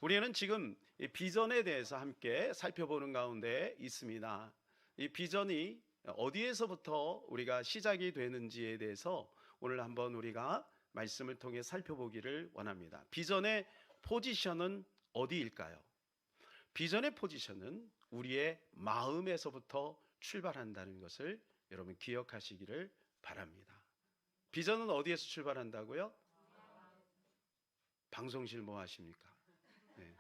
우리는 지금 이 비전에 대해서 함께 살펴보는 가운데 있습니다. 이 비전이 어디에서부터 우리가 시작이 되는지에 대해서 오늘 한번 우리가 말씀을 통해 살펴보기를 원합니다. 비전의 포지션은 어디일까요? 비전의 포지션은 우리의 마음에서부터 출발한다는 것을 여러분 기억하시기를 바랍니다. 비전은 어디에서 출발한다고요? 방송실 뭐 하십니까? 네.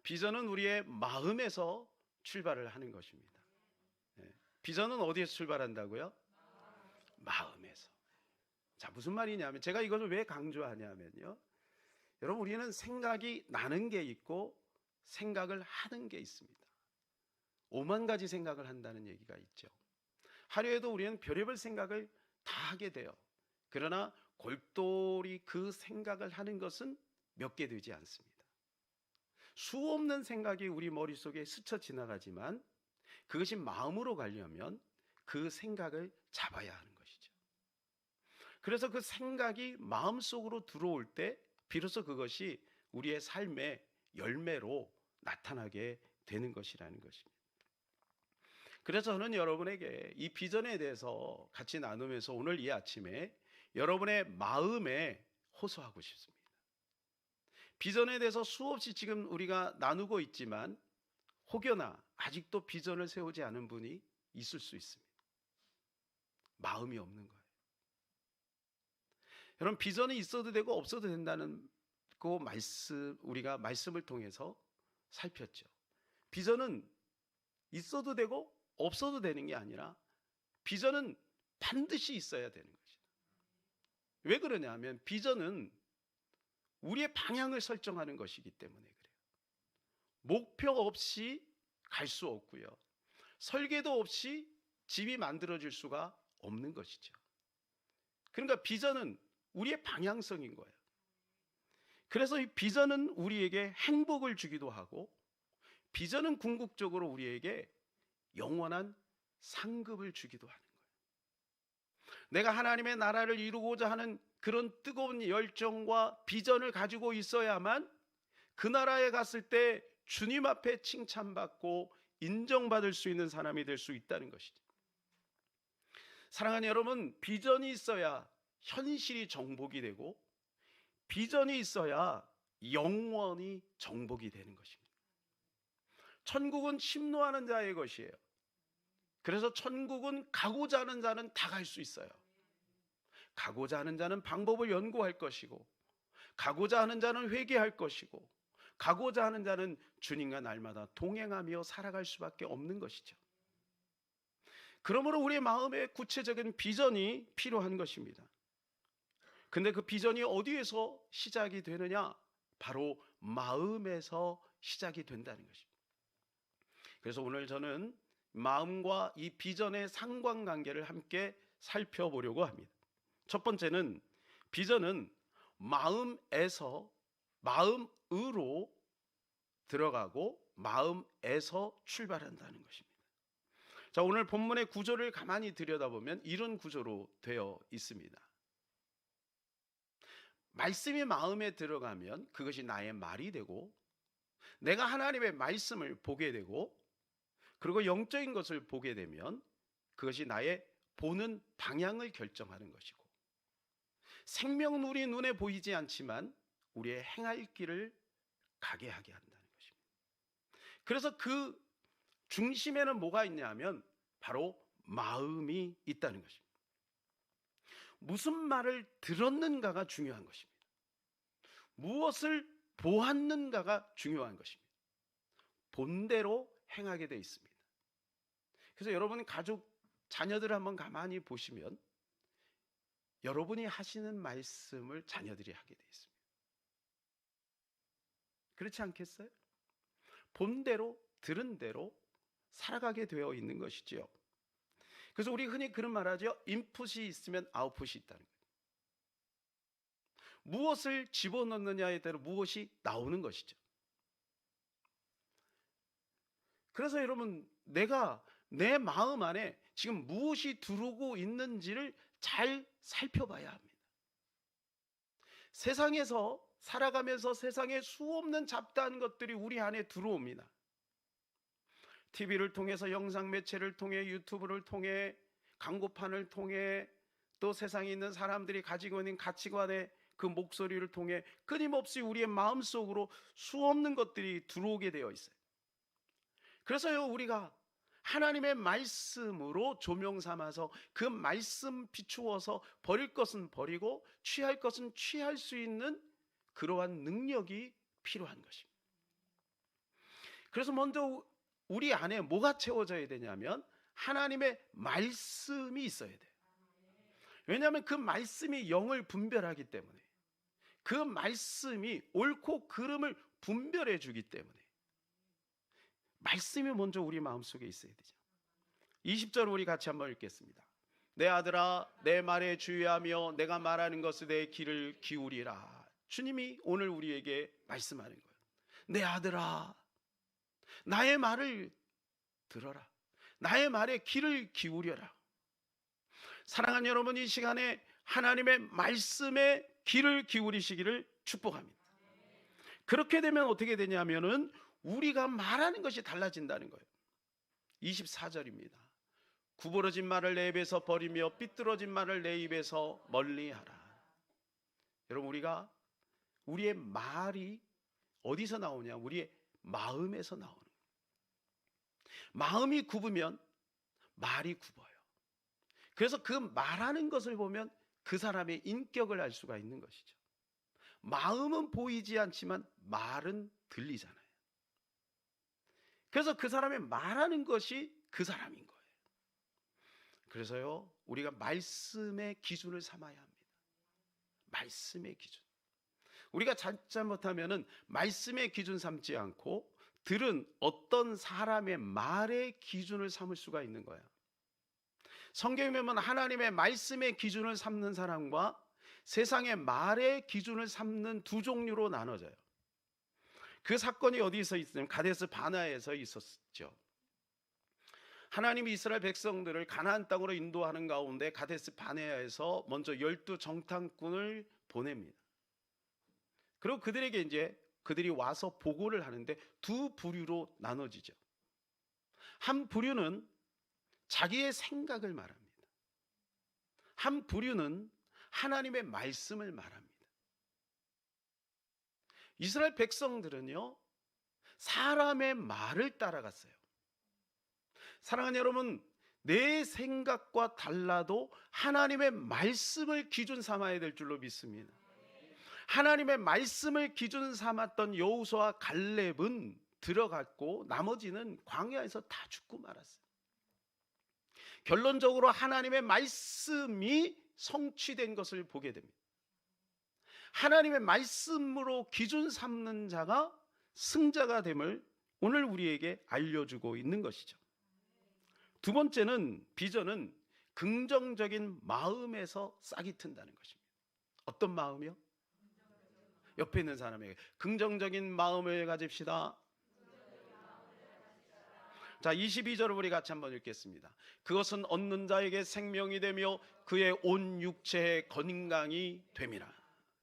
비전은 우리의 마음에서 출발을 하는 것입니다. 네. 비전은 어디에서 출발한다고요? 마음에서. 자, 무슨 말이냐면 제가 이것을 왜 강조하냐면요. 여러분, 우리는 생각이 나는 게 있고 생각을 하는 게 있습니다. 5만 가지 생각을 한다는 얘기가 있죠. 하루에도 우리는 별의별 생각을 다 하게 돼요. 그러나 골똘히 그 생각을 하는 것은 몇 개 되지 않습니다. 수없는 생각이 우리 머릿속에 스쳐 지나가지만 그것이 마음으로 가려면 그 생각을 잡아야 하는 것이죠. 그래서 그 생각이 마음속으로 들어올 때 비로소 그것이 우리의 삶의 열매로 나타나게 되는 것이라는 것입니다. 그래서 저는 여러분에게 이 비전에 대해서 같이 나누면서 오늘 이 아침에 여러분의 마음에 호소하고 싶습니다. 비전에 대해서 수없이 지금 우리가 나누고 있지만 혹여나 아직도 비전을 세우지 않은 분이 있을 수 있습니다. 마음이 없는 거예요. 여러분, 비전이 있어도 되고 없어도 된다는 그 말씀, 우리가 말씀을 통해서 살폈죠. 비전은 있어도 되고 없어도 되는 게 아니라 비전은 반드시 있어야 되는 것이다. 왜 그러냐 하면 비전은 우리의 방향을 설정하는 것이기 때문에 그래요. 목표 없이 갈 수 없고요. 설계도 없이 집이 만들어질 수가 없는 것이죠. 그러니까 비전은 우리의 방향성인 거예요. 그래서 이 비전은 우리에게 행복을 주기도 하고 비전은 궁극적으로 우리에게 영원한 상급을 주기도 하는 거예요. 내가 하나님의 나라를 이루고자 하는 그런 뜨거운 열정과 비전을 가지고 있어야만 그 나라에 갔을 때 주님 앞에 칭찬받고 인정받을 수 있는 사람이 될 수 있다는 것이죠. 사랑하는 여러분, 비전이 있어야 현실이 정복이 되고 비전이 있어야 영원히 정복이 되는 것입니다. 천국은 심노하는 자의 것이에요. 그래서 천국은 가고자 하는 자는 다 갈 수 있어요. 가고자 하는 자는 방법을 연구할 것이고 가고자 하는 자는 회개할 것이고 가고자 하는 자는 주님과 날마다 동행하며 살아갈 수밖에 없는 것이죠. 그러므로 우리의 마음에 구체적인 비전이 필요한 것입니다. 근데 그 비전이 어디에서 시작이 되느냐? 바로 마음에서 시작이 된다는 것입니다. 그래서 오늘 저는 마음과 이 비전의 상관관계를 함께 살펴보려고 합니다. 첫 번째는 비전은 마음에서 마음으로 들어가고 마음에서 출발한다는 것입니다. 자, 오늘 본문의 구조를 가만히 들여다보면 이런 구조로 되어 있습니다. 말씀이 마음에 들어가면 그것이 나의 말이 되고 내가 하나님의 말씀을 보게 되고 그리고 영적인 것을 보게 되면 그것이 나의 보는 방향을 결정하는 것이고 생명물이 눈에 보이지 않지만 우리의 행할 길을 가게 하게 한다는 것입니다. 그래서 그 중심에는 뭐가 있냐면 바로 마음이 있다는 것입니다. 무슨 말을 들었는가가 중요한 것입니다. 무엇을 보았는가가 중요한 것입니다. 본대로 행하게 되어 있습니다. 그래서 여러분 가족, 자녀들을 한번 가만히 보시면 여러분이 하시는 말씀을 자녀들이 하게 되어 있습니다. 그렇지 않겠어요? 본대로 들은 대로 살아가게 되어 있는 것이지요. 그래서 우리 흔히 그런 말 하죠. 인풋이 있으면 아웃풋이 있다는 거예요. 무엇을 집어넣느냐에 따라 무엇이 나오는 것이죠. 그래서 여러분, 내가 내 마음 안에 지금 무엇이 들어오고 있는지를 잘 살펴봐야 합니다. 세상에서 살아가면서 세상에 수없는 잡다한 것들이 우리 안에 들어옵니다. TV를 통해서, 영상 매체를 통해, 유튜브를 통해, 광고판을 통해, 또 세상에 있는 사람들이 가지고 있는 가치관의 그 목소리를 통해 끊임없이 우리의 마음속으로 수없는 것들이 들어오게 되어 있어요. 그래서요, 우리가 하나님의 말씀으로 조명 삼아서 그 말씀 비추어서 버릴 것은 버리고 취할 것은 취할 수 있는 그러한 능력이 필요한 것입니다. 그래서 먼저 우리 안에 뭐가 채워져야 되냐면 하나님의 말씀이 있어야 돼요. 왜냐하면 그 말씀이 영을 분별하기 때문에, 그 말씀이 옳고 그름을 분별해 주기 때문에 말씀이 먼저 우리 마음속에 있어야 되죠. 20절 우리 같이 한번 읽겠습니다. 내 아들아, 내 말에 주의하며 내가 말하는 것에 대해 귀를 기울이라. 주님이 오늘 우리에게 말씀하는 거예요. 내 아들아, 나의 말을 들어라. 나의 말에 귀를 기울여라. 사랑하는 여러분, 이 시간에 하나님의 말씀에 귀를 기울이시기를 축복합니다. 그렇게 되면 어떻게 되냐면은 우리가 말하는 것이 달라진다는 거예요. 24절입니다. 구부러진 말을 내 입에서 버리며 삐뚤어진 말을 내 입에서 멀리하라. 여러분, 우리의 말이 어디서 나오냐? 우리의 마음에서 나오는 거예요. 마음이 굽으면 말이 굽어요. 그래서 그 말하는 것을 보면 그 사람의 인격을 알 수가 있는 것이죠. 마음은 보이지 않지만 말은 들리잖아요. 그래서 그 사람의 말하는 것이 그 사람인 거예요. 그래서요, 우리가 말씀의 기준을 삼아야 합니다. 말씀의 기준. 우리가 잘못하면은 말씀의 기준 삼지 않고 들은 어떤 사람의 말의 기준을 삼을 수가 있는 거예요. 성경에 보면 하나님의 말씀의 기준을 삼는 사람과 세상의 말의 기준을 삼는 두 종류로 나눠져요. 그 사건이 어디서 있었냐면 가데스 바네아에서 있었죠. 하나님이 이스라엘 백성들을 가나안 땅으로 인도하는 가운데 가데스 바네아에서 먼저 12 정탐꾼을 보냅니다. 그리고 그들이 와서 보고를 하는데 두 부류로 나눠지죠. 한 부류는 자기의 생각을 말합니다. 한 부류는 하나님의 말씀을 말합니다. 이스라엘 백성들은요, 사람의 말을 따라갔어요. 사랑하는 여러분, 내 생각과 달라도 하나님의 말씀을 기준 삼아야 될 줄로 믿습니다. 하나님의 말씀을 기준 삼았던 여호수아와 갈렙은 들어갔고 나머지는 광야에서 다 죽고 말았어요. 결론적으로 하나님의 말씀이 성취된 것을 보게 됩니다. 하나님의 말씀으로 기준 삼는 자가 승자가 됨을 오늘 우리에게 알려주고 있는 것이죠. 두 번째는, 비전은 긍정적인 마음에서 싹이 튼다는 것입니다. 어떤 마음이요? 옆에 있는 사람에게 긍정적인 마음을 가집시다. 자, 22절을 우리 같이 한번 읽겠습니다. 그것은 얻는 자에게 생명이 되며 그의 온 육체의 건강이 됨이라.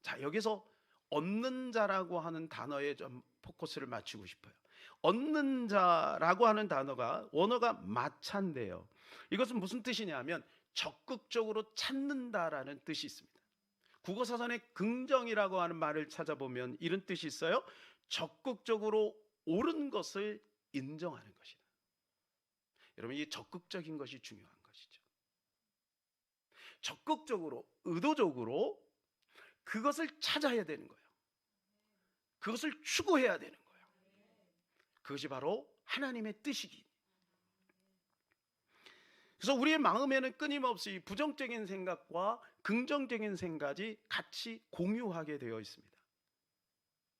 자, 여기서 얻는 자라고 하는 단어에 좀 포커스를 맞추고 싶어요. 얻는 자라고 하는 단어가 원어가 마차인데요, 이것은 무슨 뜻이냐면 적극적으로 찾는다라는 뜻이 있습니다. 국어사전에 긍정이라고 하는 말을 찾아보면 이런 뜻이 있어요. 적극적으로 옳은 것을 인정하는 것이다. 여러분, 이 적극적인 것이 중요한 것이죠. 적극적으로, 의도적으로 그것을 찾아야 되는 거예요. 그것을 추구해야 되는 거예요. 그것이 바로 하나님의 뜻이기. 그래서 우리의 마음에는 끊임없이 부정적인 생각과 긍정적인 생각이 같이 공유하게 되어 있습니다.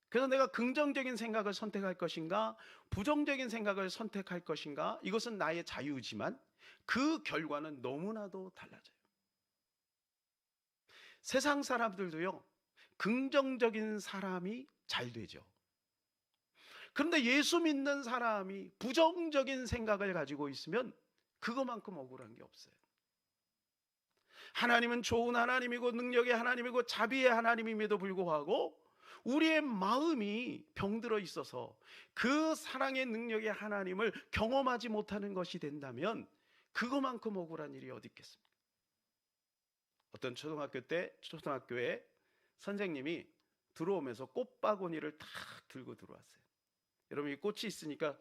그래서 내가 긍정적인 생각을 선택할 것인가, 부정적인 생각을 선택할 것인가, 이것은 나의 자유지만 그 결과는 너무나도 달라져요. 세상 사람들도요, 긍정적인 사람이 잘 되죠. 그런데 예수 믿는 사람이 부정적인 생각을 가지고 있으면 그것만큼 억울한 게 없어요. 하나님은 좋은 하나님이고 능력의 하나님이고 자비의 하나님임에도 불구하고 우리의 마음이 병들어 있어서 그 사랑의 능력의 하나님을 경험하지 못하는 것이 된다면 그거만큼 억울한 일이 어디 있겠습니까? 어떤 초등학교에 선생님이 들어오면서 꽃바구니를 탁 들고 들어왔어요. 여러분, 이 꽃이 있으니까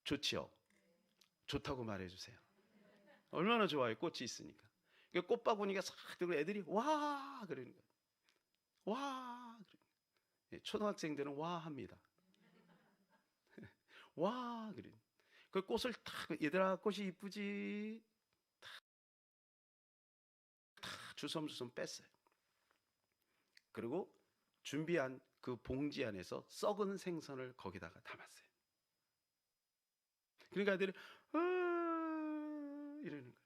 좋지요? 좋다고 말해주세요. 얼마나 좋아요, 꽃이 있으니까. 꽃바구니가 싹 들고 애들이 와 그러는 거예요. 와. 초등학생들은 와 합니다. 와 그래. 그 꽃을 탁, 얘들아 꽃이 이쁘지? 탁 주섬주섬 뺐어요. 그리고 준비한 그 봉지 안에서 썩은 생선을 거기다가 담았어요. 그러니까 애들이 이러는 거예요.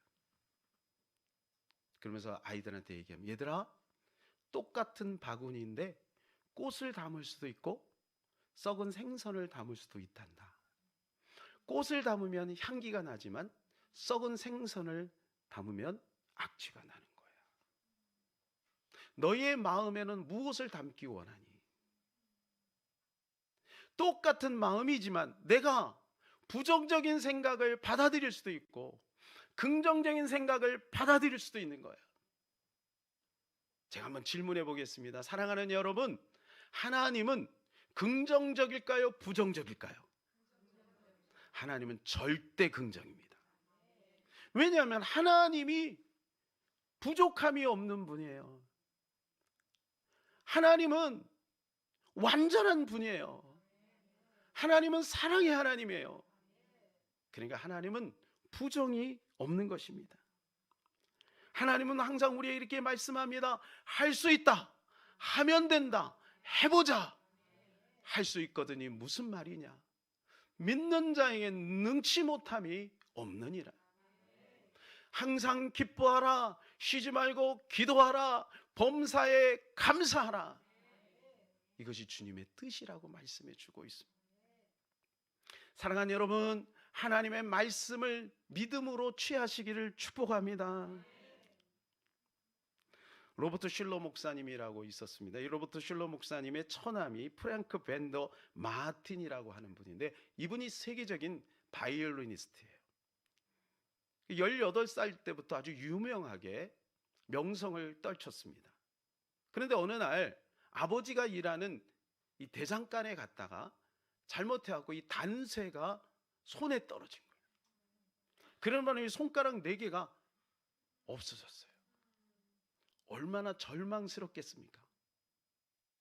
그러면서 아이들한테 얘기하면, 얘들아, 똑같은 바구니인데 꽃을 담을 수도 있고 썩은 생선을 담을 수도 있단다. 꽃을 담으면 향기가 나지만 썩은 생선을 담으면 악취가 나는 거야. 너희의 마음에는 무엇을 담기 원하니? 똑같은 마음이지만 내가 부정적인 생각을 받아들일 수도 있고 긍정적인 생각을 받아들일 수도 있는 거예요. 제가 한번 질문해 보겠습니다. 사랑하는 여러분, 하나님은 긍정적일까요? 부정적일까요? 하나님은 절대 긍정입니다. 왜냐하면 하나님이 부족함이 없는 분이에요. 하나님은 완전한 분이에요. 하나님은 사랑의 하나님이에요. 그러니까 하나님은 부정이 없는 것입니다. 하나님은 항상 우리에게 이렇게 말씀합니다. 할 수 있다. 하면 된다. 해보자. 할 수 있거든이 무슨 말이냐? 믿는 자에게 능치 못함이 없느니라. 항상 기뻐하라. 쉬지 말고 기도하라. 범사에 감사하라. 이것이 주님의 뜻이라고 말씀해 주고 있습니다. 사랑하는 여러분, 하나님의 말씀을 믿음으로 취하시기를 축복합니다. 로버트 슐러 목사님이라고 있었습니다. 이 로버트 슐러 목사님의 처남이 프랭크 밴더 마틴이라고 하는 분인데, 이분이 세계적인 바이올리니스트예요. 18살 때부터 아주 유명하게 명성을 떨쳤습니다. 그런데 어느 날 아버지가 일하는 이 대장간에 갔다가 잘못해갖고 이 단쇠가 손에 떨어진 거예요. 그런 바람에 손가락 4개가 없어졌어요. 얼마나 절망스럽겠습니까?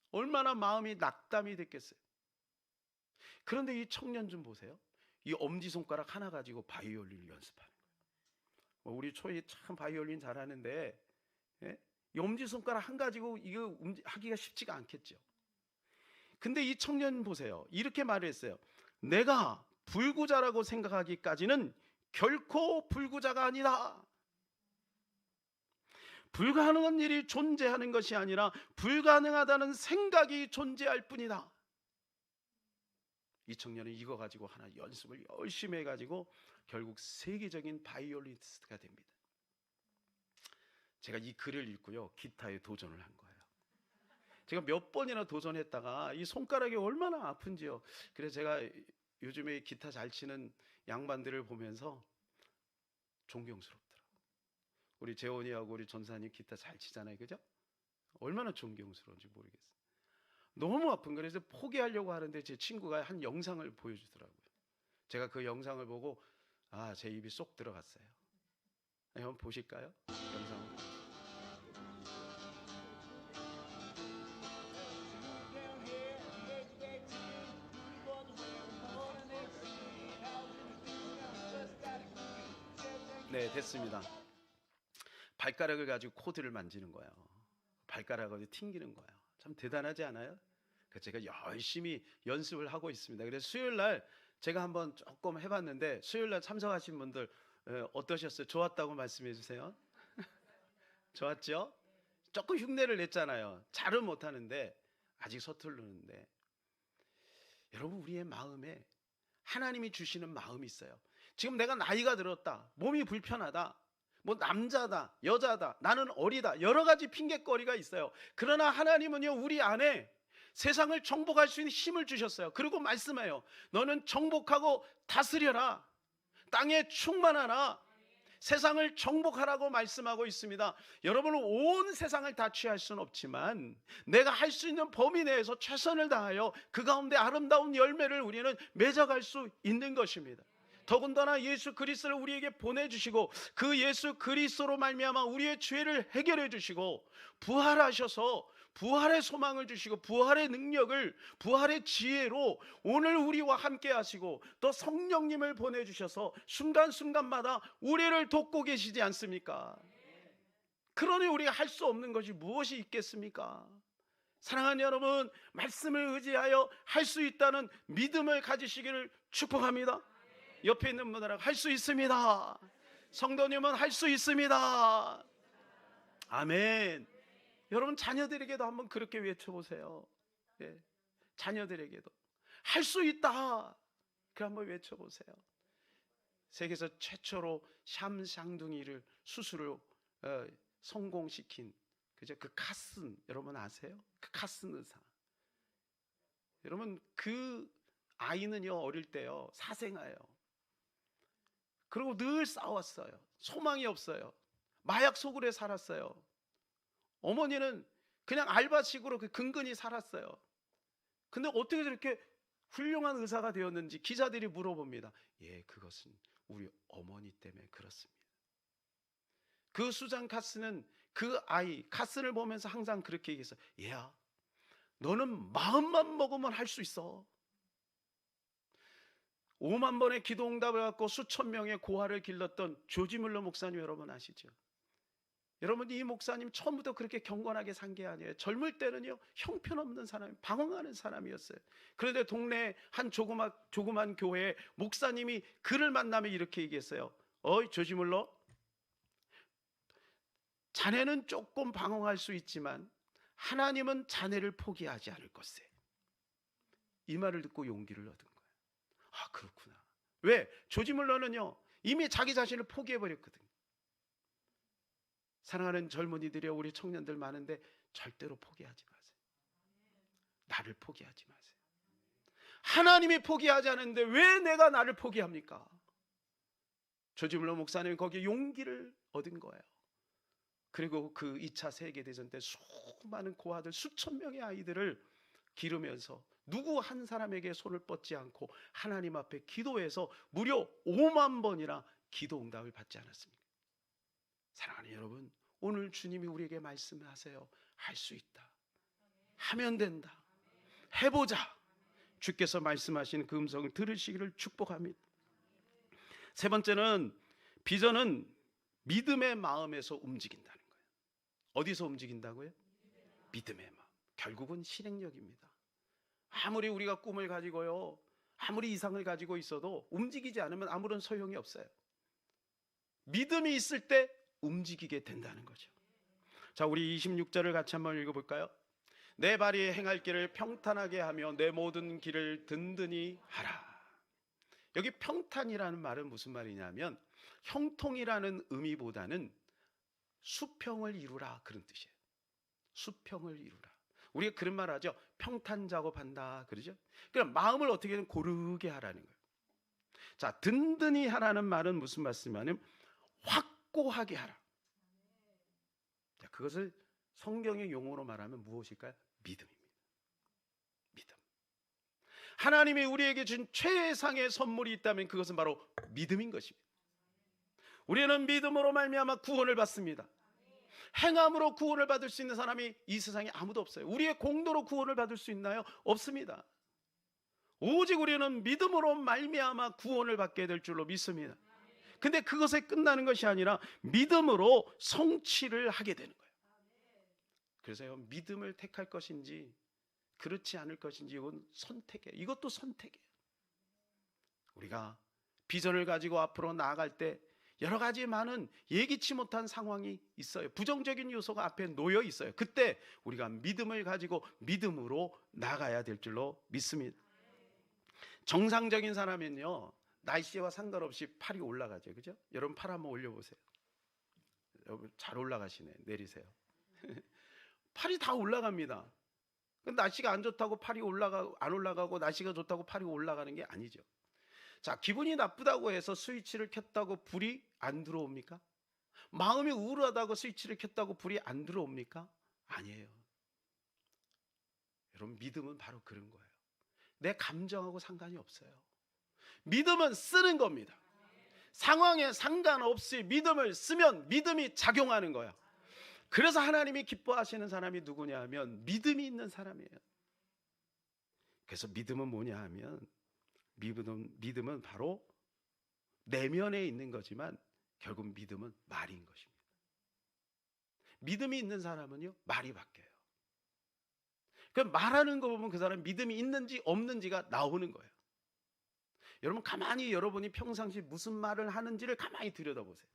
얼마나 마음이 낙담이 됐겠어요? 그런데 이 청년 좀 보세요. 이 엄지손가락 하나 가지고 바이올린을 연습하는 거예요. 우리 초이 참 바이올린 잘하는데, 예? 이 엄지손가락 한 가지고 이거 하기가 쉽지가 않겠죠. 근데 이 청년 보세요. 이렇게 말을 했어요. 내가 불구자라고 생각하기까지는 결코 불구자가 아니다. 불가능한 일이 존재하는 것이 아니라 불가능하다는 생각이 존재할 뿐이다. 이 청년은 이거 가지고 하나 연습을 열심히 해가지고 결국 세계적인 바이올리니스트가 됩니다. 제가 이 글을 읽고요, 기타에 도전을 한 거예요. 제가 몇 번이나 도전했다가 이 손가락이 얼마나 아픈지요. 그래서 제가 요즘에 기타 잘 치는 양반들을 보면서 존경스럽더라고요. 우리 재원이하고 우리 전사님 기타 잘 치잖아요, 그죠? 얼마나 존경스러운지 모르겠어요. 너무 아픈 거예요. 그래서 포기하려고 하는데 제 친구가 한 영상을 보여주더라고요. 제가 그 영상을 보고 제 입이 쏙 들어갔어요. 한번 보실까요? 영상을. 네, 됐습니다. 발가락을 가지고 코드를 만지는 거예요. 발가락을 튕기는 거예요. 참 대단하지 않아요? 제가 열심히 연습을 하고 있습니다. 그래서 수요일 날 제가 한번 조금 해봤는데, 수요일 날 참석하신 분들 어떠셨어요? 좋았다고 말씀해 주세요. 좋았죠? 조금 흉내를 냈잖아요. 잘은 못하는데 아직 서투르는데. 여러분, 우리의 마음에 하나님이 주시는 마음이 있어요. 지금 내가 나이가 들었다, 몸이 불편하다, 뭐 남자다, 여자다, 나는 어리다, 여러 가지 핑계거리가 있어요. 그러나 하나님은요, 우리 안에 세상을 정복할 수 있는 힘을 주셨어요. 그리고 말씀해요. 너는 정복하고 다스려라. 땅에 충만하라. 세상을 정복하라고 말씀하고 있습니다. 여러분은 온 세상을 다 취할 수는 없지만 내가 할 수 있는 범위 내에서 최선을 다하여 그 가운데 아름다운 열매를 우리는 맺어갈 수 있는 것입니다. 더군다나 예수 그리스도를 우리에게 보내주시고 그 예수 그리스도로 말미암아 우리의 죄를 해결해 주시고 부활하셔서 부활의 소망을 주시고 부활의 능력을, 부활의 지혜로 오늘 우리와 함께 하시고 또 성령님을 보내주셔서 순간순간마다 우리를 돕고 계시지 않습니까? 그러니 우리가 할 수 없는 것이 무엇이 있겠습니까? 사랑하는 여러분, 말씀을 의지하여 할 수 있다는 믿음을 가지시기를 축복합니다. 옆에 있는 분들하고 할 수 있습니다. 성도님은 할 수 있습니다. 아멘. 여러분 자녀들에게도 한번 그렇게 외쳐보세요. 예. 자녀들에게도 할 수 있다. 그 한번 외쳐보세요. 세계에서 최초로 샴쌍둥이를 수술을 성공시킨 그 카슨 여러분 아세요? 그 카슨 의사. 여러분 그 아이는요 어릴 때요 사생아예요. 그리고 늘 싸웠어요. 소망이 없어요. 마약 속으로 살았어요. 어머니는 그냥 알바식으로 근근히 살았어요. 근데 어떻게 저렇게 훌륭한 의사가 되었는지 기자들이 물어봅니다. 예, 그것은 우리 어머니 때문에 그렇습니다. 그 수잔 카스는 그 아이 카스를 보면서 항상 그렇게 얘기했어요. 얘야, 너는 마음만 먹으면 할 수 있어. 5만 번의 기도 응답을 받고 수천 명의 고아를 길렀던 조지 물러 목사님 여러분 아시죠? 여러분 이 목사님 처음부터 그렇게 경건하게 산 게 아니에요. 젊을 때는요 형편없는 사람, 방황하는 사람이었어요. 그런데 동네 한 조그만 교회에 목사님이 그를 만나면 이렇게 얘기했어요. 어이 조지 물러, 자네는 조금 방황할 수 있지만 하나님은 자네를 포기하지 않을 것세. 이 말을 듣고 용기를 얻은 거예요. 아 그렇구나. 왜? 조지 물러는요 이미 자기 자신을 포기해버렸거든요. 사랑하는 젊은이들이여, 우리 청년들 많은데 절대로 포기하지 마세요. 나를 포기하지 마세요. 하나님이 포기하지 않는데 왜 내가 나를 포기합니까? 조지 물러 목사님은 거기에 용기를 얻은 거예요. 그리고 그 2차 세계대전 때 수많은 고아들, 수천 명의 아이들을 기르면서 누구 한 사람에게 손을 뻗지 않고 하나님 앞에 기도해서 무려 5만 번이나 기도 응답을 받지 않았습니까? 사랑하는 여러분, 오늘 주님이 우리에게 말씀하세요. 할 수 있다. 하면 된다. 해보자. 주께서 말씀하시는 그 음성을 들으시기를 축복합니다. 세 번째는 비전은 믿음의 마음에서 움직인다는 거예요. 어디서 움직인다고요? 믿음의 마음. 결국은 실행력입니다. 아무리 우리가 꿈을 가지고요, 아무리 이상을 가지고 있어도 움직이지 않으면 아무런 소용이 없어요. 믿음이 있을 때 움직이게 된다는 거죠. 자, 우리 26절을 같이 한번 읽어볼까요? 내 발이 행할 길을 평탄하게 하며 내 모든 길을 든든히 하라. 여기 평탄이라는 말은 무슨 말이냐면 형통이라는 의미보다는 수평을 이루라 그런 뜻이에요. 수평을 이루라. 우리가 그런 말 하죠. 평탄 작업한다 그러죠. 그럼 마음을 어떻게든 고르게 하라는 거예요. 자, 든든히 하라는 말은 무슨 말씀이냐면 확고하게 하라. 자, 그것을 성경의 용어로 말하면 무엇일까요? 믿음입니다. 믿음. 하나님이 우리에게 준 최상의 선물이 있다면 그것은 바로 믿음인 것입니다. 우리는 믿음으로 말미암아 구원을 받습니다. 행함으로 구원을 받을 수 있는 사람이 이 세상에 아무도 없어요. 우리의 공로로 구원을 받을 수 있나요? 없습니다. 오직 우리는 믿음으로 말미암아 구원을 받게 될 줄로 믿습니다. 근데 그것에 끝나는 것이 아니라 믿음으로 성취를 하게 되는 거예요. 그래서요, 믿음을 택할 것인지 그렇지 않을 것인지 이건 선택이에요. 이것도 선택이에요. 우리가 비전을 가지고 앞으로 나아갈 때 여러 가지 많은 예기치 못한 상황이 있어요. 부정적인 요소가 앞에 놓여 있어요. 그때 우리가 믿음을 가지고 믿음으로 나가야 될 줄로 믿습니다. 정상적인 사람은요, 날씨와 상관없이 팔이 올라가죠. 그죠? 여러분 팔 한번 올려보세요. 여러분 잘 올라가시네. 내리세요. 팔이 다 올라갑니다. 날씨가 안 좋다고 팔이 안 올라가고 날씨가 좋다고 팔이 올라가는 게 아니죠. 자, 기분이 나쁘다고 해서 스위치를 켰다고 불이 안 들어옵니까? 마음이 우울하다고 스위치를 켰다고 불이 안 들어옵니까? 아니에요. 여러분, 믿음은 바로 그런 거예요. 내 감정하고 상관이 없어요. 믿음은 쓰는 겁니다. 상황에 상관없이 믿음을 쓰면 믿음이 작용하는 거예요. 그래서 하나님이 기뻐하시는 사람이 누구냐 하면 믿음이 있는 사람이에요. 그래서 믿음은 뭐냐 하면 믿음은 바로 내면에 있는 거지만 결국 믿음은 말인 것입니다. 믿음이 있는 사람은요, 말이 바뀌어요. 그 말하는 거 보면 그 사람 믿음이 있는지 없는지가 나오는 거예요. 여러분, 가만히 여러분이 평상시 무슨 말을 하는지를 가만히 들여다보세요.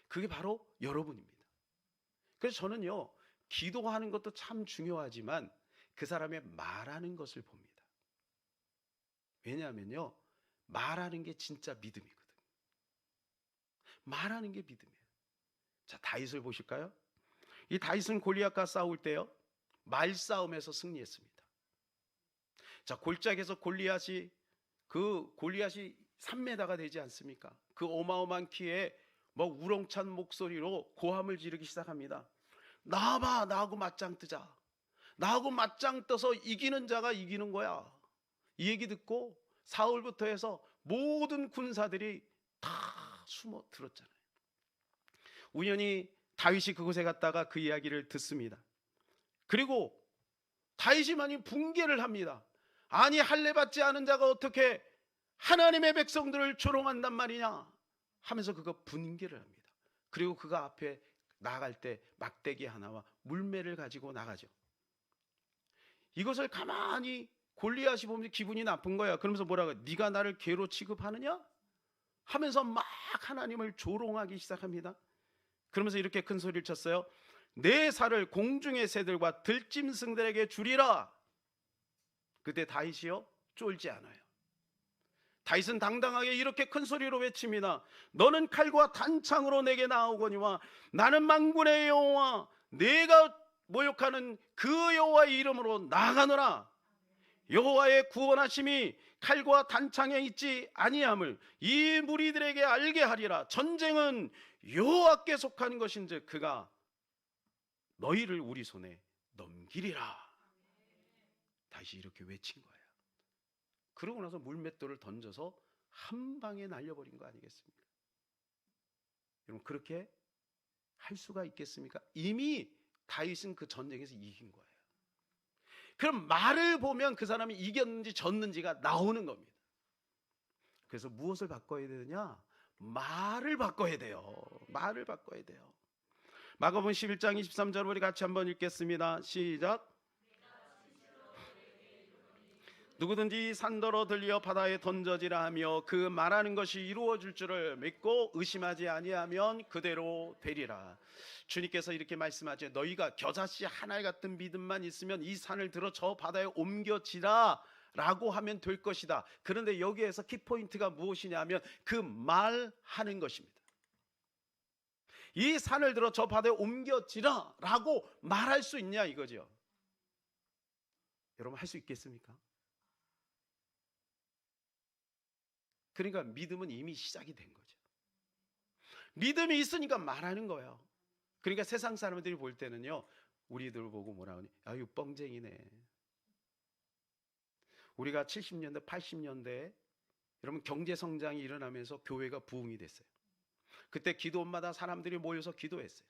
그게 바로 여러분입니다. 그래서 저는요, 기도하는 것도 참 중요하지만 그 사람의 말하는 것을 봅니다. 왜냐하면요, 말하는 게 진짜 믿음이거든요. 말하는 게 믿음이에요. 자, 다윗을 보실까요? 이 다윗은 골리앗과 싸울 때요, 말싸움에서 승리했습니다. 자, 골짜기에서 골리앗이 3m가 되지 않습니까? 그 어마어마한 키에 우렁찬 목소리로 고함을 지르기 시작합니다. 나와봐, 나하고 맞짱 뜨자. 나하고 맞짱 떠서 이기는 자가 이기는 거야. 이 얘기 듣고 사울부터 해서 모든 군사들이 다 숨어 들었잖아요. 우연히 다윗이 그곳에 갔다가 그 이야기를 듣습니다. 그리고 다윗이 많이 붕괴를 합니다. 아니, 할례 받지 않은 자가 어떻게 하나님의 백성들을 조롱한단 말이냐 하면서 그가 분개를 합니다. 그리고 그가 앞에 나갈 때 막대기 하나와 물매를 가지고 나가죠. 이것을 가만히 골리앗이 보면 기분이 나쁜 거야. 그러면서 뭐라고, 네가 나를 개로 취급하느냐 하면서 막 하나님을 조롱하기 시작합니다. 그러면서 이렇게 큰 소리를 쳤어요. 내 살을 공중의 새들과 들짐승들에게 주리라. 그때 다윗이요, 쫄지 않아요. 다윗은 당당하게 이렇게 큰 소리로 외칩니다. 너는 칼과 단창으로 내게 나오거니와 나는 만군의 여호와 내가 모욕하는 그 여호와의 이름으로 나아가노라. 여호와의 구원하심이 칼과 단창에 있지 아니함을 이 무리들에게 알게 하리라. 전쟁은 여호와께 속한 것인즉 그가 너희를 우리 손에 넘기리라. 다시 이렇게 외친 거예요. 그러고 나서 물맷돌을 던져서 한 방에 날려버린 거 아니겠습니까? 여러분, 그렇게 할 수가 있겠습니까? 이미 다윗은 그 전쟁에서 이긴 거예요. 그럼 말을 보면 그 사람이 이겼는지 졌는지가 나오는 겁니다. 그래서 무엇을 바꿔야 되느냐? 말을 바꿔야 돼요. 말을 바꿔야 돼요. 마가복음 11장 23절 우리 같이 한번 읽겠습니다. 시작. 누구든지 산더러 들려 바다에 던져지라 하며 그 말하는 것이 이루어질 줄을 믿고 의심하지 아니하면 그대로 되리라. 주님께서 이렇게 말씀하죠. 너희가 겨자씨 하나 같은 믿음만 있으면 이 산을 들어 저 바다에 옮겨지라 라고 하면 될 것이다. 그런데 여기에서 키포인트가 무엇이냐 하면 그 말하는 것입니다. 이 산을 들어 저 바다에 옮겨지라 라고 말할 수 있냐 이거죠. 여러분, 할 수 있겠습니까? 그러니까 믿음은 이미 시작이 된 거죠. 믿음이 있으니까 말하는 거예요. 그러니까 세상 사람들이 볼 때는요, 우리들 보고 뭐라 하니? 아유, 뻥쟁이네. 우리가 70년대, 80년대에 여러분 경제 성장이 일어나면서 교회가 부흥이 됐어요. 그때 기도원마다 사람들이 모여서 기도했어요.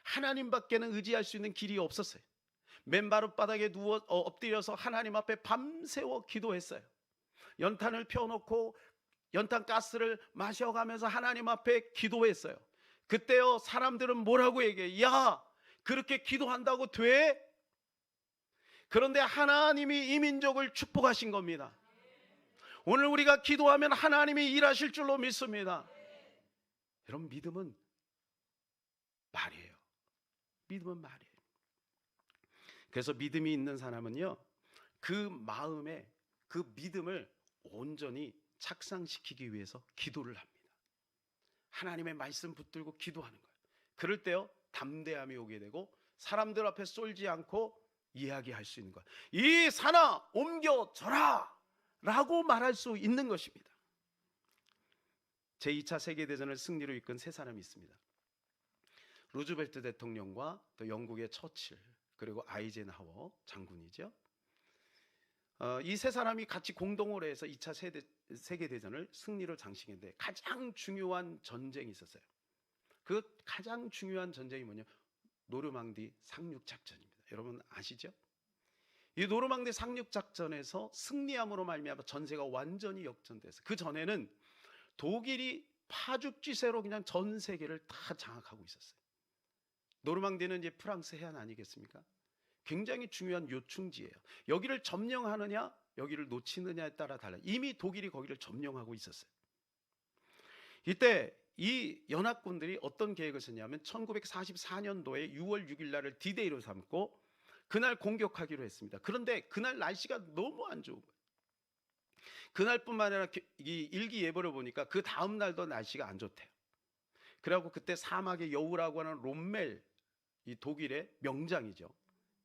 하나님밖에는 의지할 수 있는 길이 없었어요. 맨바로 바닥에 누워 엎드려서 하나님 앞에 밤새워 기도했어요. 연탄을 펴놓고 연탄 가스를 마셔가면서 하나님 앞에 기도했어요. 그때요, 사람들은 뭐라고 얘기해? 야, 그렇게 기도한다고 돼? 그런데 하나님이 이 민족을 축복하신 겁니다. 오늘 우리가 기도하면 하나님이 일하실 줄로 믿습니다. 여러분, 믿음은 말이에요. 믿음은 말이에요. 그래서 믿음이 있는 사람은요, 그 마음에 그 믿음을 온전히 착상시키기 위해서 기도를 합니다. 하나님의 말씀 붙들고 기도하는 거예요. 그럴 때요, 담대함이 오게 되고 사람들 앞에 쏠지 않고 이야기할 수 있는 거야. 이 산아 옮겨져라 라고 말할 수 있는 것입니다. 제2차 세계대전을 승리로 이끈 세 사람이 있습니다. 루즈벨트 대통령과 또 영국의 처칠, 그리고 아이젠하워 장군이죠. 이 세 사람이 같이 공동으로 해서 2차 세계대전을 승리로 장식했는데 가장 중요한 전쟁이 있었어요. 그 가장 중요한 전쟁이 뭐냐? 노르망디 상륙작전입니다. 여러분 아시죠? 이 노르망디 상륙작전에서 승리함으로 말미암아 전세가 완전히 역전됐어요. 그 전에는 독일이 파죽지세로 그냥 전 세계를 다 장악하고 있었어요. 노르망디는 이제 프랑스 해안 아니겠습니까? 굉장히 중요한 요충지예요. 여기를 점령하느냐 여기를 놓치느냐에 따라 달라요. 이미 독일이 거기를 점령하고 있었어요. 이때 이 연합군들이 어떤 계획을 썼냐면 1944년도에 6월 6일 날을 D-Day로 삼고 그날 공격하기로 했습니다. 그런데 그날 날씨가 너무 안 좋은 거예요. 그날뿐만 아니라 이 일기예보를 보니까 그 다음 날도 날씨가 안 좋대요. 그래갖고 그때 사막의 여우라고 하는 롬멜, 이 독일의 명장이죠.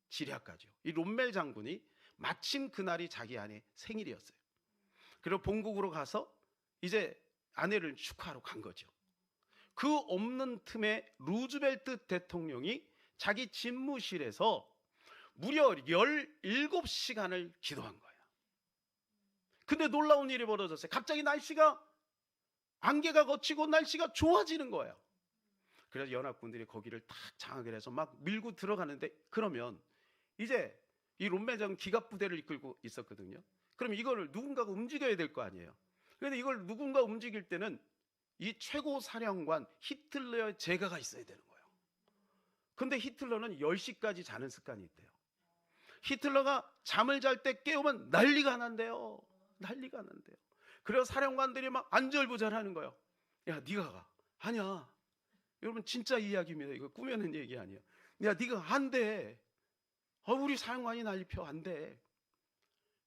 지략가죠. 이 롬멜 장군이 마침 그날이 자기 아내 생일이었어요. 그리고 본국으로 가서 이제 아내를 축하하러 간 거죠. 그 없는 틈에 루즈벨트 대통령이 자기 집무실에서 무려 17시간을 기도한 거예요. 근데 놀라운 일이 벌어졌어요. 갑자기 날씨가 안개가 걷히고 날씨가 좋아지는 거예요. 그래서 연합군들이 거기를 딱 장악을 해서 막 밀고 들어가는데, 그러면 이제 이 롬멜장은 기갑부대를 이끌고 있었거든요. 그럼 이거를 누군가가 움직여야 될 거 아니에요. 그런데 이걸 누군가 움직일 때는 이 최고 사령관 히틀러의 제가가 있어야 되는 거예요. 근데 히틀러는 10시까지 자는 습관이 있대요. 히틀러가 잠을 잘 때 깨우면 난리가 난대요. 난리가 난대요. 그래서 사령관들이 막 안절부절하는 거예요. 야, 네가 가. 아니야. 여러분 진짜 이야기입니다. 이거 꾸며낸 얘기 아니에요. 야, 네가 안 돼. 우리 사령관이 난리 펴. 안 돼.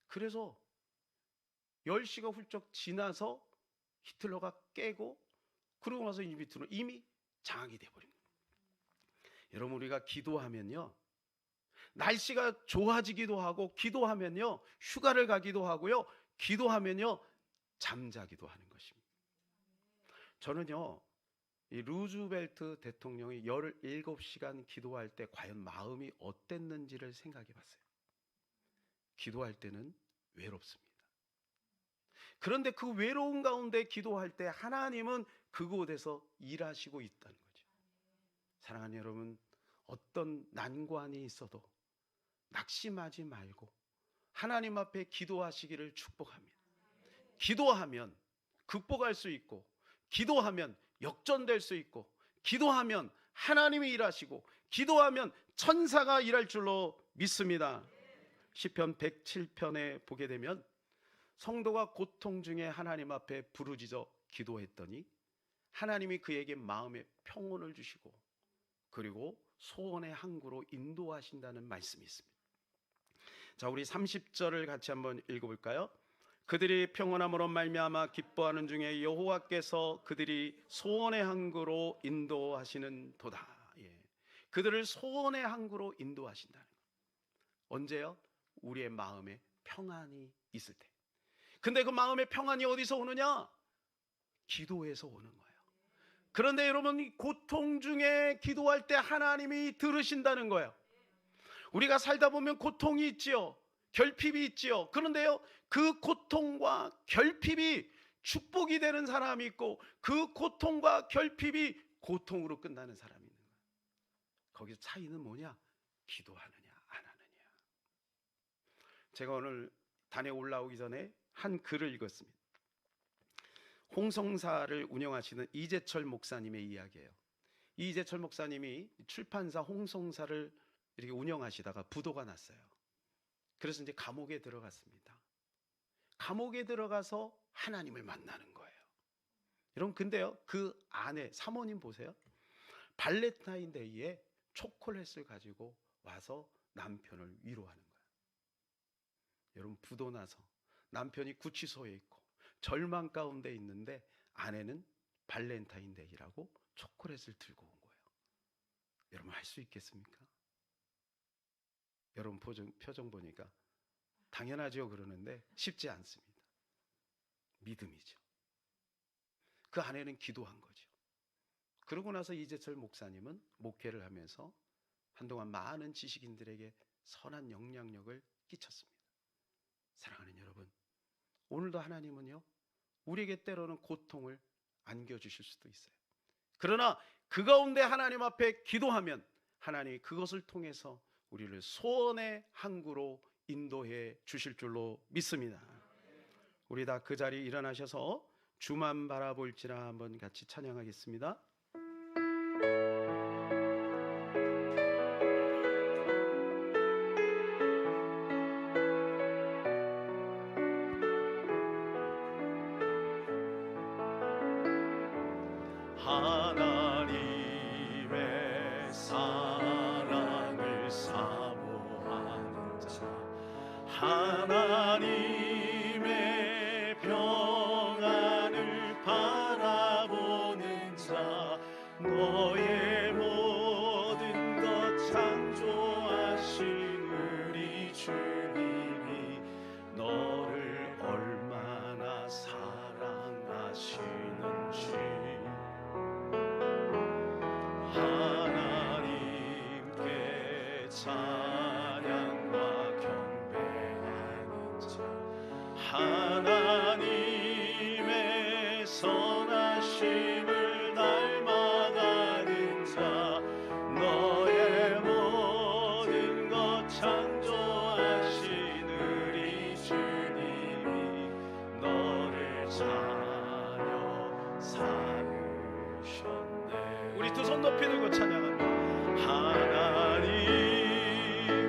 그래서 10시가 훌쩍 지나서 히틀러가 깨고, 그러고 나서 이미 장악이 돼버립니다. 여러분, 우리가 기도하면요, 날씨가 좋아지기도 하고, 기도하면요 휴가를 가기도 하고요, 기도하면요 잠자기도 하는 것입니다. 저는요 이 루즈벨트 대통령이 17시간 기도할 때 과연 마음이 어땠는지를 생각해 봤어요. 기도할 때는 외롭습니다. 그런데 그 외로운 가운데 기도할 때 하나님은 그곳에서 일하시고 있다는 거죠. 사랑하는 여러분, 어떤 난관이 있어도 낙심하지 말고 하나님 앞에 기도하시기를 축복합니다. 기도하면 극복할 수 있고, 기도하면 역전될 수 있고, 기도하면 하나님이 일하시고, 기도하면 천사가 일할 줄로 믿습니다. 시편 107편에 보게 되면 성도가 고통 중에 하나님 앞에 부르짖어 기도했더니 하나님이 그에게 마음의 평온을 주시고 그리고 소원의 항구로 인도하신다는 말씀이 있습니다. 자, 우리 30절을 같이 한번 읽어볼까요? 그들이 평온함으로 말미암아 기뻐하는 중에 여호와께서 그들이 소원의 항구로 인도하시는 도다. 그들을 소원의 항구로 인도하신다는 것. 언제요? 우리의 마음에 평안이 있을 때. 근데 그 마음의 평안이 어디서 오느냐? 기도에서 오는 거예요. 그런데 여러분, 이 고통 중에 기도할 때 하나님이 들으신다는 거예요. 우리가 살다 보면 고통이 있지요, 결핍이 있지요. 그런데요, 그 고통과 결핍이 축복이 되는 사람이 있고, 그 고통과 결핍이 고통으로 끝나는 사람이 있는 거예요. 거기서 차이는 뭐냐? 기도하느냐 안 하느냐. 제가 오늘 단에 올라오기 전에 한 글을 읽었습니다. 홍성사를 운영하시는 이재철 목사님의 이야기예요. 이재철 목사님이 출판사 홍성사를 이렇게 운영하시다가 부도가 났어요. 그래서 이제 감옥에 들어갔습니다. 감옥에 들어가서 하나님을 만나는 거예요. 여러분, 근데요, 그 아내 사모님 보세요. 발렌타인데이에 초콜릿을 가지고 와서 남편을 위로하는 거예요. 여러분, 부도 나서 남편이 구치소에 있고 절망 가운데 있는데 아내는 발렌타인데이라고 초콜릿을 들고 온 거예요. 여러분, 할 수 있겠습니까? 여러분 표정 보니까 당연하죠 그러는데 쉽지 않습니다. 믿음이죠. 그 안에는 기도한 거죠. 그러고 나서 이재철 목사님은 목회를 하면서 한동안 많은 지식인들에게 선한 영향력을 끼쳤습니다. 사랑하는 여러분, 오늘도 하나님은요 우리에게 때로는 고통을 안겨주실 수도 있어요. 그러나 그 가운데 하나님 앞에 기도하면 하나님이 그것을 통해서 우리를 소원의 항구로 인도해 주실 줄로 믿습니다. 우리 다 그 자리에 일어나셔서 주만 바라볼지라 한번 같이 찬양하겠습니다. 하나님의 사랑을 사모하는 자, 하나님의 평안을 바라보는 자, 너의 모든 것 창조하신 우리 주님이 너를 얼마나 사랑하시는지 하나님께 찬양과 경배하는 자, 하나님의 선하심을 닮아가는 자, 너의 모든 것 창조하신 우리 주님이 너를 자녀 삼으셨네. 우리 두 손 높이 들고 찬양합니다. 하나님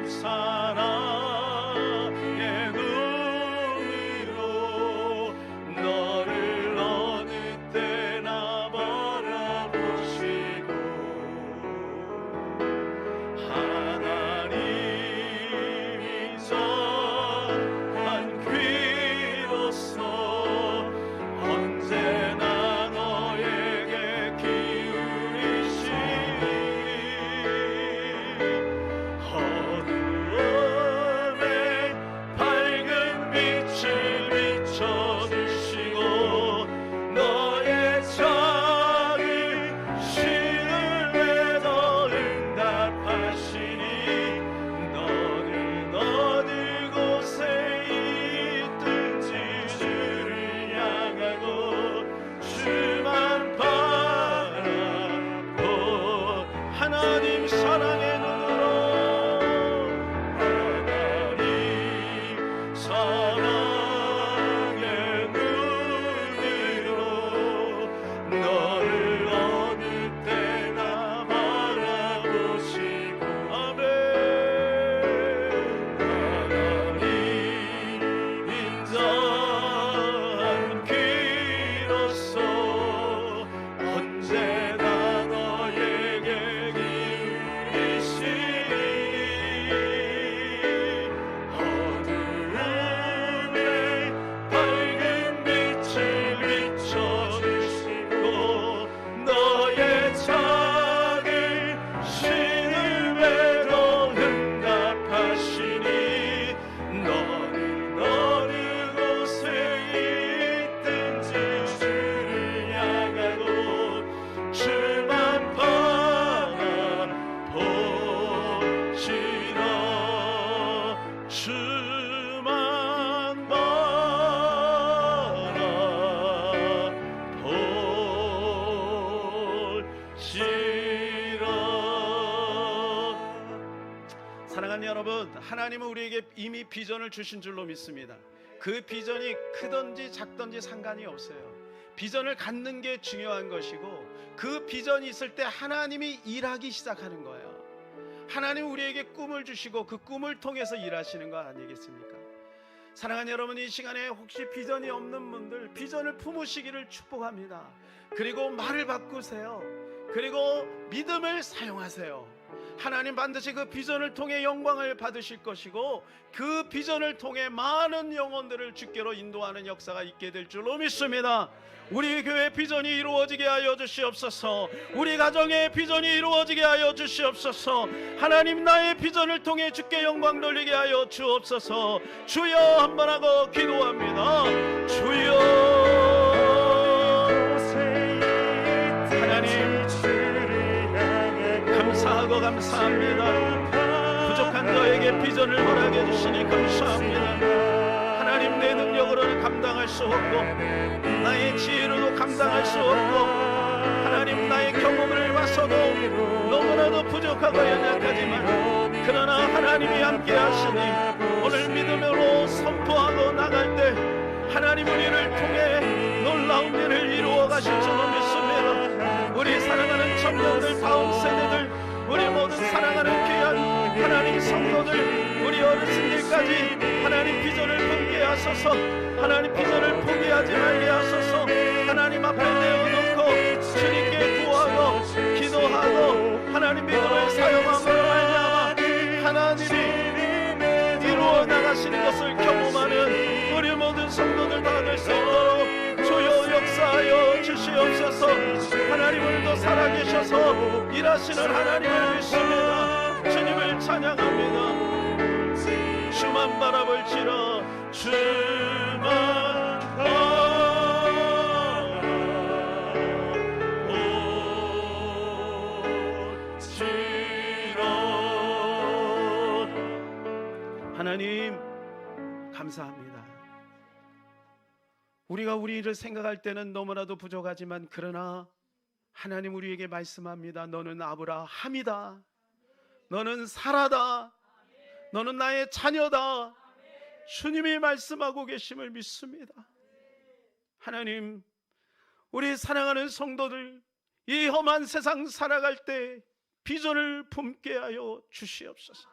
사랑의 눈으로 너를 어느 때나 바라보시고 하나님이 선한 귀로서 언제나 너에게 기울이시니 어두움에 밝은 빛을 비춰주시고 너의 작은 신음에도 응답하시니 너는 어느 곳에 있든지 주를 향하고 주만 바라보 하나님 사랑의 눈으로 하나님 사랑의 눈으로 너를 어느 때나 바라보시고 아멘. 하나님 인자한 귀로서 언제나 너에게 기울이시니 어두움에 밝은 빛을 비춰주시고 너의 작은 신음에도 응답하시니 너는 어느 곳에 있든지 주를 향하고 주만 바라보시라 주만 바라보시라. 사랑하는 여러분, 하나님은 우리에게 이미 비전을 주신 줄로 믿습니다. 그 비전이 크든지 작든지 상관이 없어요. 비전을 갖는 게 중요한 것이고 그 비전이 있을 때 하나님이 일하기 시작하는 거예요. 하나님 우리에게 꿈을 주시고 그 꿈을 통해서 일하시는 거 아니겠습니까? 사랑하는 여러분, 이 시간에 혹시 비전이 없는 분들 비전을 품으시기를 축복합니다. 그리고 말을 바꾸세요. 그리고 믿음을 사용하세요. 하나님 반드시 그 비전을 통해 영광을 받으실 것이고, 그 비전을 통해 많은 영혼들을 주께로 인도하는 역사가 있게 될 줄로 믿습니다. 우리 교회 비전이 이루어지게 하여 주시옵소서. 우리 가정의 비전이 이루어지게 하여 주시옵소서. 하나님, 나의 비전을 통해 주께 영광 돌리게 하여 주옵소서. 주여 한번 하고 기도합니다. 주여. 하나님, 감사하고 감사합니다. 부족한 너에게 비전을 허락해 주시니 감사합니다. 하나님, 내 능력으로는 감당할 수 없고, 나의 지혜로도 감당할 수 없고, 하나님, 나의 경험을 봐서도 너무나도 부족하고 연약하지만, 그러나 하나님이 함께 하시니 오늘 믿음으로 선포하고 나갈 때 하나님 우리를 통해 놀라운 일을 이루어 가실 줄로 믿습니다. 우리 사랑하는 청년들, 다음 세대들, 우리 모든 사랑하는 귀한 하나님 성도들, 우리 어르신들까지 하나님 비전을 품게 하소서. 하나님 비전을 포기하지 말게 하소서. 하나님 앞에 내어놓고 주님께 구하고 기도하고 하나님 믿음을 사용함으로 말미암아 하나님이 이루어 나가시는 것을 경험하는 우리 모든 성도들 다 될 수 있도록 주여 역사하여 주시옵소서. 하나님, 오늘도 살아계셔서 일하시는 하나님을 믿습니다. 주님을 찬양합니다. 주만 바라볼지라, 주만 하나님 감사합니다. 우리가 우리를 생각할 때는 너무나도 부족하지만, 그러나 하나님 우리에게 말씀합니다. 너는 아브라함이다. 너는 사라다. 너는 나의 자녀다. 주님이 말씀하고 계심을 믿습니다. 하나님, 우리 사랑하는 성도들, 이 험한 세상 살아갈 때 비전을 품게 하여 주시옵소서.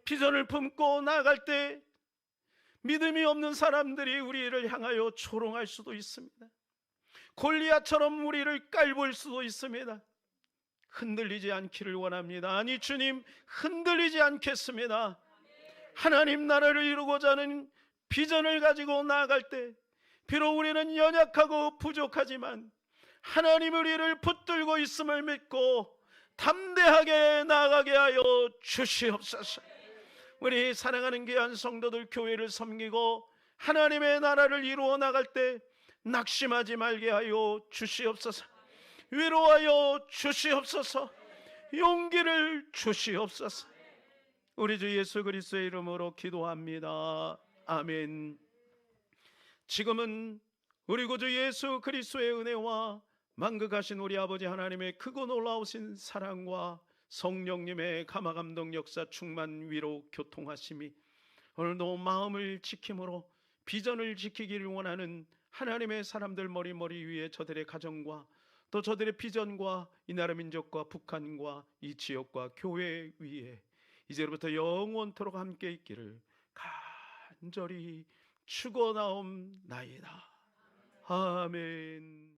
비전을 품고 나아갈 때 믿음이 없는 사람들이 우리를 향하여 조롱할 수도 있습니다. 골리앗처럼 우리를 깔볼 수도 있습니다. 흔들리지 않기를 원합니다. 아니 주님, 흔들리지 않겠습니다. 하나님 나라를 이루고자 하는 비전을 가지고 나아갈 때 비록 우리는 연약하고 부족하지만 하나님 우리를 붙들고 있음을 믿고 담대하게 나아가게 하여 주시옵소서. 우리 사랑하는 귀한 성도들, 교회를 섬기고 하나님의 나라를 이루어 나갈 때 낙심하지 말게 하여 주시옵소서. 위로하여 주시옵소서. 용기를 주시옵소서. 우리 주 예수 그리스도의 이름으로 기도합니다. 아멘. 지금은 우리 구주 예수 그리스도의 은혜와 만극하신 우리 아버지 하나님의 크고 놀라우신 사랑과 성령님의 감화감동 역사 충만 위로 교통하심이 오늘도 마음을 지킴으로 비전을 지키기를 원하는 하나님의 사람들 머리 위에 저들의 가정과 또 저들의 비전과 이 나라 민족과 북한과 이 지역과 교회 위에 이제로부터 영원토록 함께 있기를 간절히 축원하옵나이다. 아멘.